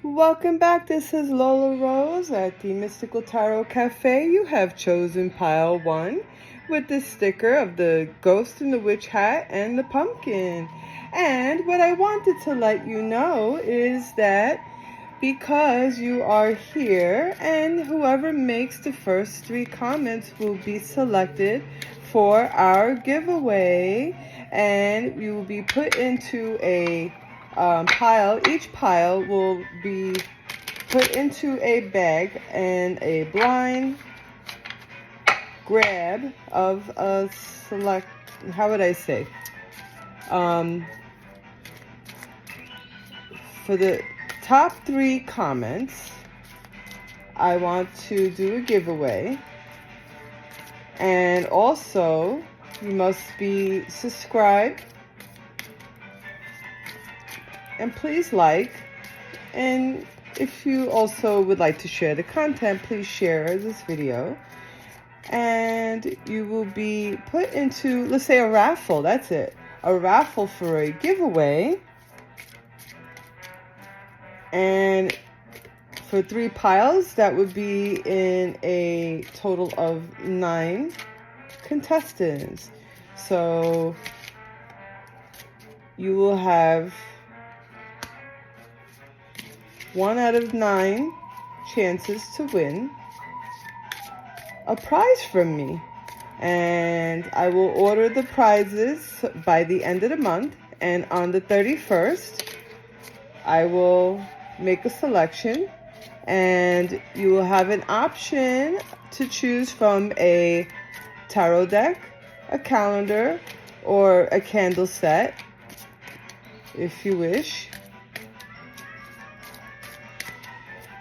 Welcome back. This is Lola Rose at the Mystical Tarot Cafe. You have chosen pile 1 with the sticker of the ghost in the witch hat and the pumpkin. And what I wanted to let you know is that because you are here and whoever makes the first 3 comments will be selected for our giveaway, and you will be put into a pile. Each pile will be put into a bag and a blind grab of a select, how would I say, for the top 3 comments, I want to do a giveaway. And also, you must be subscribed. And please like. And if you also would like to share the content, please share this video. And you will be put into, let's say, a raffle. That's it. A raffle for a giveaway. And for 3 piles, that would be in a total of 9 contestants. So you will have 1 out of 9 chances to win a prize from me. And I will order the prizes by the end of the month. And on the 31st, I will make a selection. And you will have an option to choose from a tarot deck, a calendar, or a candle set, if you wish.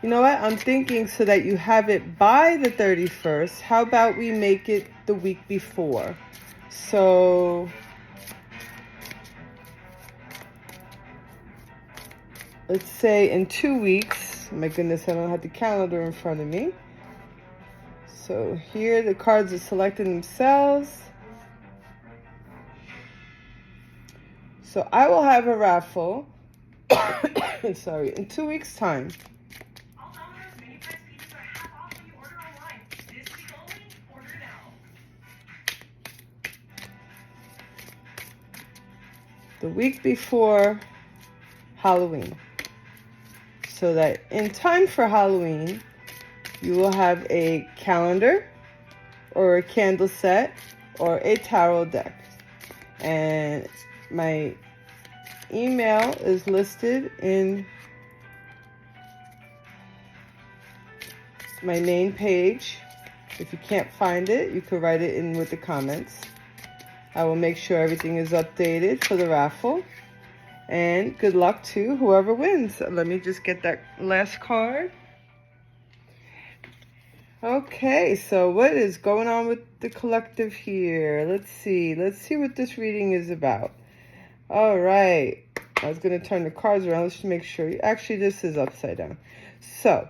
You know what? I'm thinking, so that you have it by the 31st, how about we make it the week before? So let's say in 2 weeks. My goodness, I don't have the calendar in front of me. So here the cards are selecting themselves. So I will have a raffle, sorry, in 2 weeks' time. The week before Halloween. So that in time for Halloween, you will have a calendar or a candle set or a tarot deck. And my email is listed in my main page. If you can't find it, you can write it in with the comments. I will make sure everything is updated for the raffle. And good luck to whoever wins. Let me just get that last card. Okay, so what is going on with the collective here? Let's see what this reading is about. All right, I was going to turn the cards around. Let's just make sure. Actually, this is upside down. So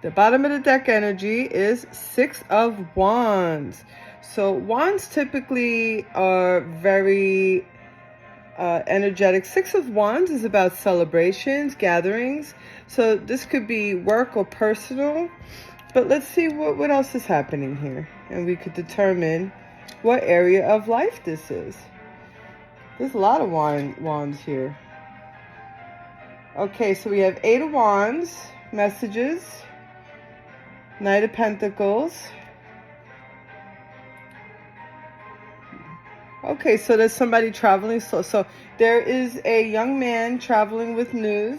the bottom of the deck energy is 6 of Wands. So wands typically are very energetic. 6 of Wands is about celebrations, gatherings. So this could be work or personal. But let's see what else is happening here. And we could determine what area of life this is. There's a lot of wands here. Okay, so we have 8 of Wands, messages, Knight of Pentacles. Okay, so there's somebody traveling. So there is a young man traveling with news.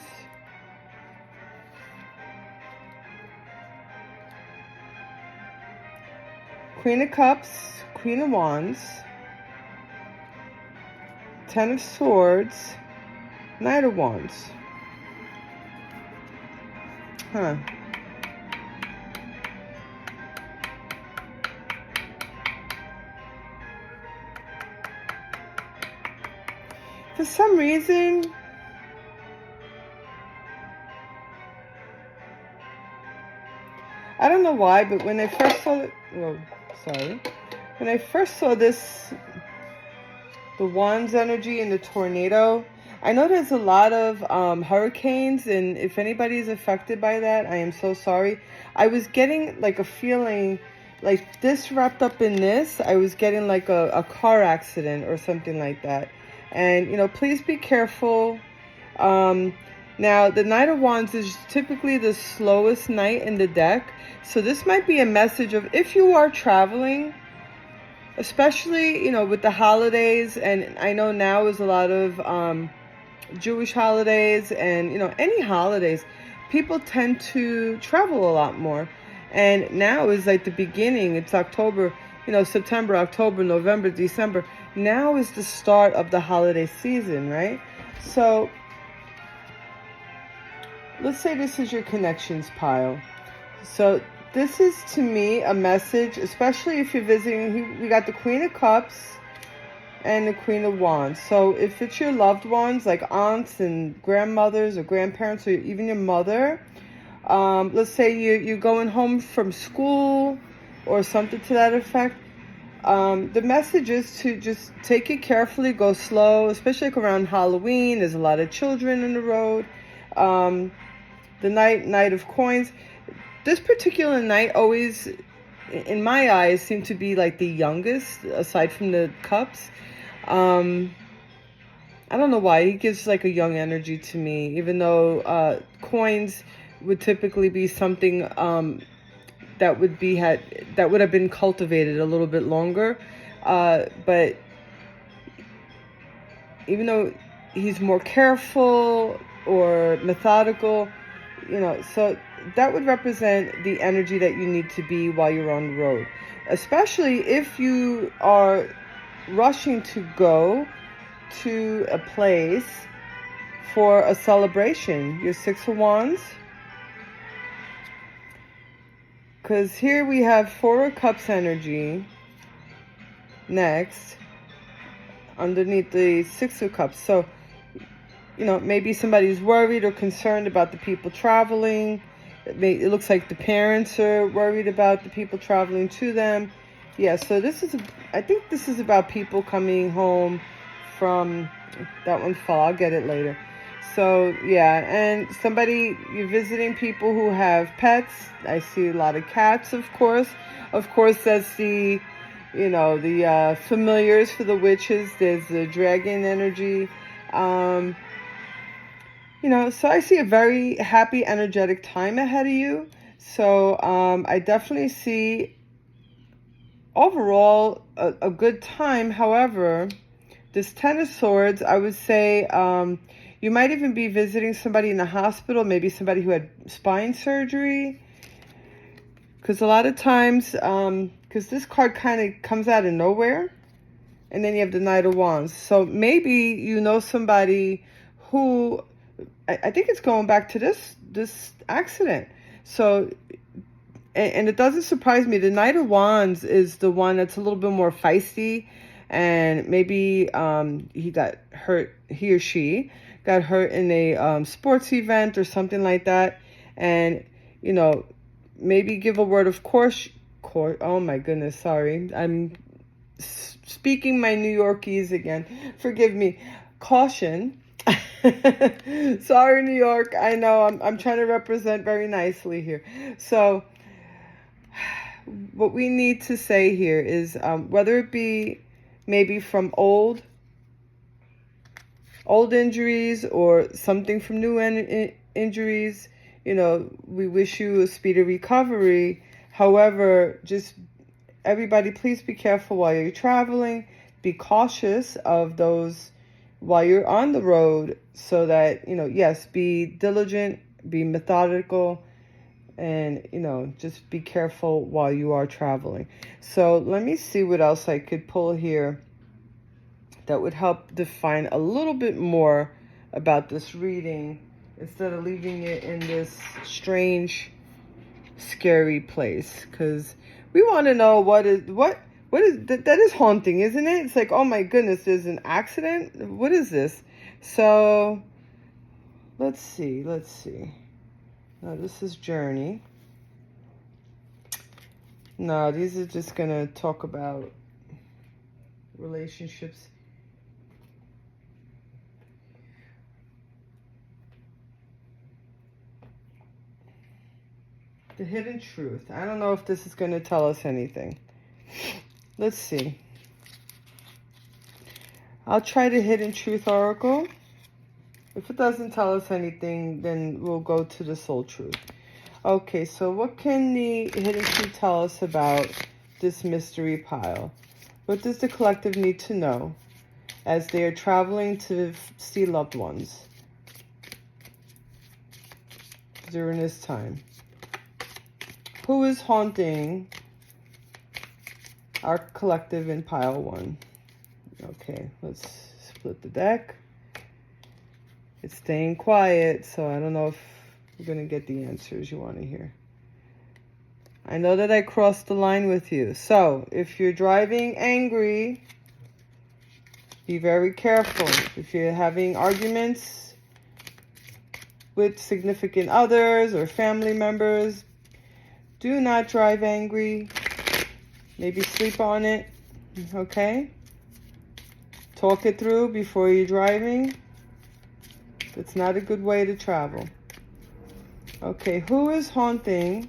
Queen of Cups, Queen of Wands, 10 of Swords, Knight of Wands. Huh. For some reason, I don't know why, but when I first saw it, when I first saw this, the Wands energy and the tornado, I know there's a lot of hurricanes, and if anybody's affected by that, I am so sorry. I was getting like a feeling like this wrapped up in this. I was getting like a car accident or something like that. And, please be careful. Um, Now, the Knight of Wands is typically the slowest knight in the deck. So this might be a message of if you are traveling, especially, with the holidays. And I know now is a lot of Jewish holidays and, any holidays. People tend to travel a lot more. And now is like the beginning. It's October, September, October, November, December. Now is the start of the holiday season, right? So let's say this is your connections pile. So this is, to me, a message, especially if you're visiting. We got the Queen of Cups and the Queen of Wands. So if it's your loved ones, like aunts and grandmothers or grandparents or even your mother, let's say you're going home from school or something to that effect. The message is to just take it carefully, go slow, especially like around Halloween. There's a lot of children on the road. The Knight of Coins. This particular knight always, in my eyes, seemed to be like the youngest, aside from the cups. I don't know why. He gives like a young energy to me, even though coins would typically be something that would have been cultivated a little bit longer. But even though he's more careful or methodical, so that would represent the energy that you need to be while you're on the road, especially if you are rushing to go to a place for a celebration. Your Six of Wands, because here we have Four of Cups energy next underneath the Six of Cups. So maybe somebody's worried or concerned about the people traveling. It looks like the parents are worried about the people traveling to them. Yeah, so I think this is about people coming home from, that one fell, I'll get it later. So, yeah, and you're visiting people who have pets. I see a lot of cats, of course. Of course, that's the familiars for the witches. There's the dragon energy. So I see a very happy, energetic time ahead of you. So I definitely see overall a good time. However, this Ten of Swords, I would say you might even be visiting somebody in the hospital, maybe somebody who had spine surgery. Because a lot of times, because this card kind of comes out of nowhere. And then you have the Knight of Wands. So maybe somebody who, I think it's going back to this accident. So, and it doesn't surprise me. The Knight of Wands is the one that's a little bit more feisty, and maybe he or she got hurt in a sports event or something like that, and maybe give a word of course. Oh my goodness, sorry, I'm speaking my New Yorkese again. Forgive me. Caution. Sorry, New York. I know I'm trying to represent very nicely here. So what we need to say here is whether it be maybe from old injuries or something from new injuries, we wish you a speedy recovery. However, just everybody, please be careful while you're traveling. Be cautious of those while you're on the road, so that, yes, be diligent, be methodical, and, just be careful while you are traveling. So let me see what else I could pull here that would help define a little bit more about this reading, instead of leaving it in this strange, scary place. Because we want to know what is that is haunting, isn't it? It's like, oh my goodness, there's an accident. What is this? So let's see. No, this is Journey. No, these are just gonna talk about relationships. The hidden truth. I don't know if this is going to tell us anything. Let's see. I'll try the hidden truth oracle. If it doesn't tell us anything, then we'll go to the soul truth. Okay, so what can the hidden truth tell us about this mystery pile? What does the collective need to know as they are traveling to see loved ones during this time? Who is haunting our collective in pile 1? Okay, let's split the deck. It's staying quiet, so I don't know if you're going to get the answers you want to hear. I know that I crossed the line with you. So, if you're driving angry, be very careful. If you're having arguments with significant others or family members, do not drive angry. Maybe sleep on it, okay? Talk it through before you're driving. It's not a good way to travel. Okay, who is haunting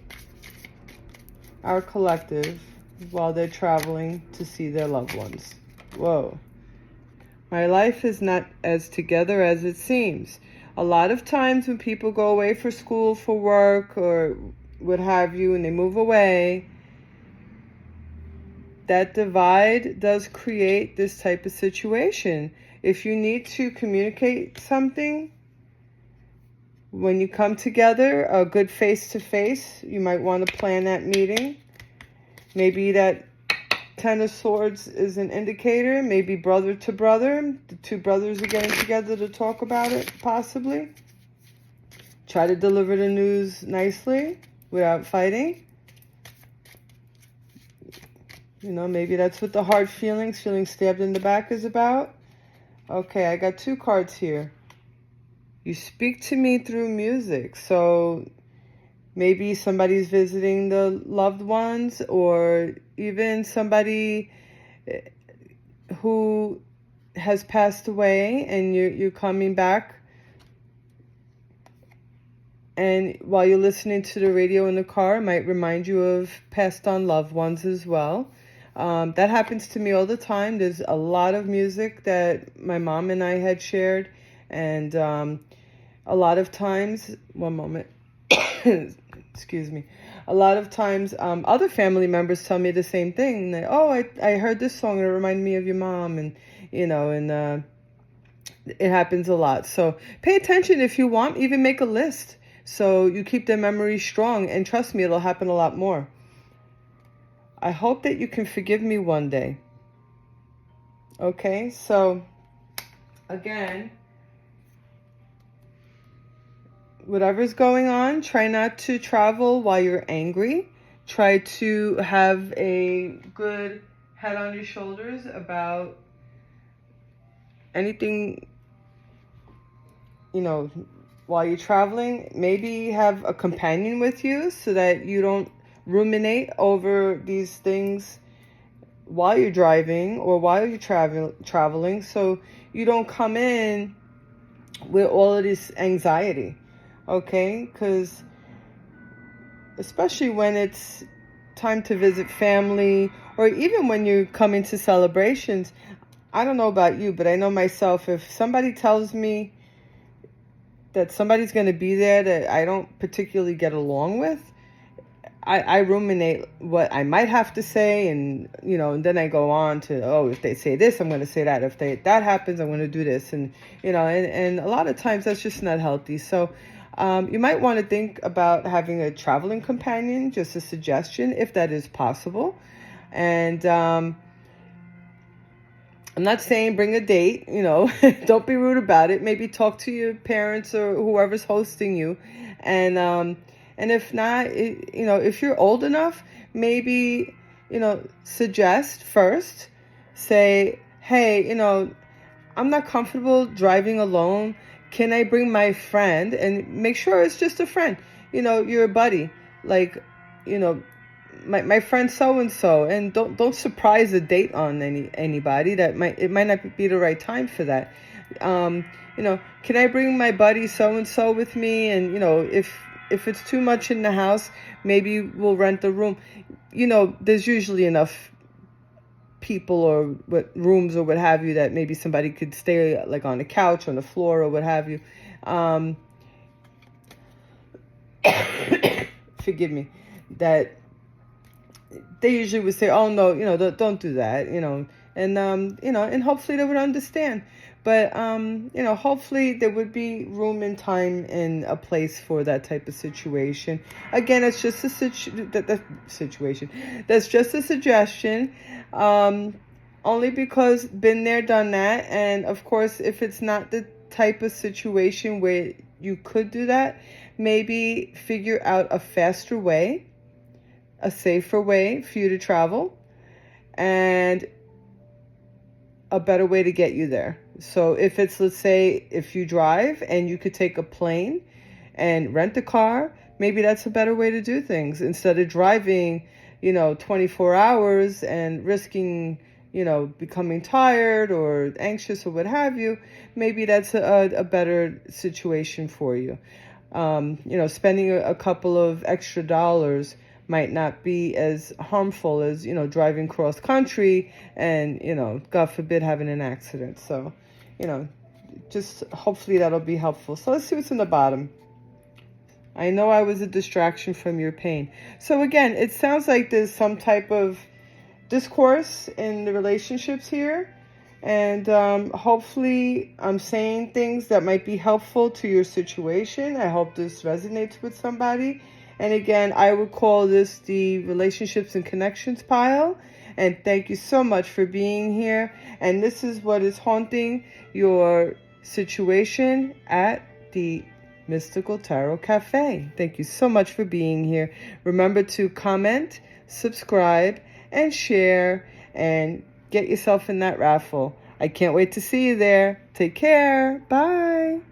our collective while they're traveling to see their loved ones? Whoa. My life is not as together as it seems. A lot of times when people go away for school, for work, or what have you, and they move away, that divide does create this type of situation. If you need to communicate something, when you come together, a good face-to-face, you might want to plan that meeting. Maybe that Ten of Swords is an indicator. Maybe brother to brother. The two brothers are getting together to talk about it, possibly. Try to deliver the news nicely without fighting. You know, maybe that's what the hard feelings, feeling stabbed in the back is about. Okay, I got 2 cards here. You speak to me through music. So maybe somebody's visiting the loved ones, or even somebody who has passed away and you're coming back. And while you're listening to the radio in the car, it might remind you of passed on loved ones as well. That happens to me all the time. There's a lot of music that my mom and I had shared. And a lot of times, one moment, excuse me. A lot of times, other family members tell me the same thing. They, oh, I heard this song and it reminded me of your mom. And, you know, and it happens a lot. So pay attention if you want. Even make a list so you keep their memory strong. And trust me, it'll happen a lot more. I hope that you can forgive me one day. Okay, so again, whatever's going on, try not to travel while you're angry. Try to have a good head on your shoulders about anything, you know, while you're traveling. Maybe have a companion with you so that you don't ruminate over these things while you're driving or while you're traveling, so you don't come in with all of this anxiety, okay? Because especially when it's time to visit family, or even when you come into celebrations, I don't know about you, but I know myself, if somebody tells me that somebody's going to be there that I don't particularly get along with, I ruminate what I might have to say, and, you know, and then I go on to, oh, if they say this, I'm going to say that. If that happens, I'm going to do this. And, you know, and a lot of times that's just not healthy. So you might want to think about having a traveling companion, just a suggestion, if that is possible. And I'm not saying bring a date, you know, don't be rude about it. Maybe talk to your parents or whoever's hosting you. And if not, you know, if you're old enough, maybe, you know, suggest first, say, hey, you know, I'm not comfortable driving alone. Can I bring my friend? And make sure it's just a friend. You know, you're a buddy. Like, you know, my friend so-and-so. And don't surprise a date on anybody. It might not be the right time for that. You know, can I bring my buddy so-and-so with me? And, you know, if if it's too much in the house, maybe we'll rent a room. There's usually enough people or what rooms or what have you that maybe somebody could stay like on the couch, on the floor, or what have you. Um, Forgive me. That they usually would say, "Oh no, don't do that," and hopefully they would understand. But hopefully there would be room and time and a place for that type of situation. Again, it's just a situation. That's just a suggestion. Only because been there, done that, and of course, if it's not the type of situation where you could do that, maybe figure out a faster way, a safer way for you to travel, and a better way to get you there. So if it's, let's say, if you drive and you could take a plane and rent a car, maybe that's a better way to do things instead of driving, 24 hours and risking, becoming tired or anxious or what have you. Maybe that's a better situation for you. Spending a couple of extra dollars might not be as harmful as, driving cross country and, God forbid, having an accident. So, just hopefully that'll be helpful. So let's see what's in the bottom. I know I was a distraction from your pain. So again, it sounds like there's some type of discourse in the relationships here. And hopefully I'm saying things that might be helpful to your situation. I hope this resonates with somebody. And again, I would call this the relationships and connections pile. And thank you so much for being here. And this is what is haunting your situation at the Mystical Tarot Cafe. Thank you so much for being here. Remember to comment, subscribe, and share, and get yourself in that raffle. I can't wait to see you there. Take care. Bye.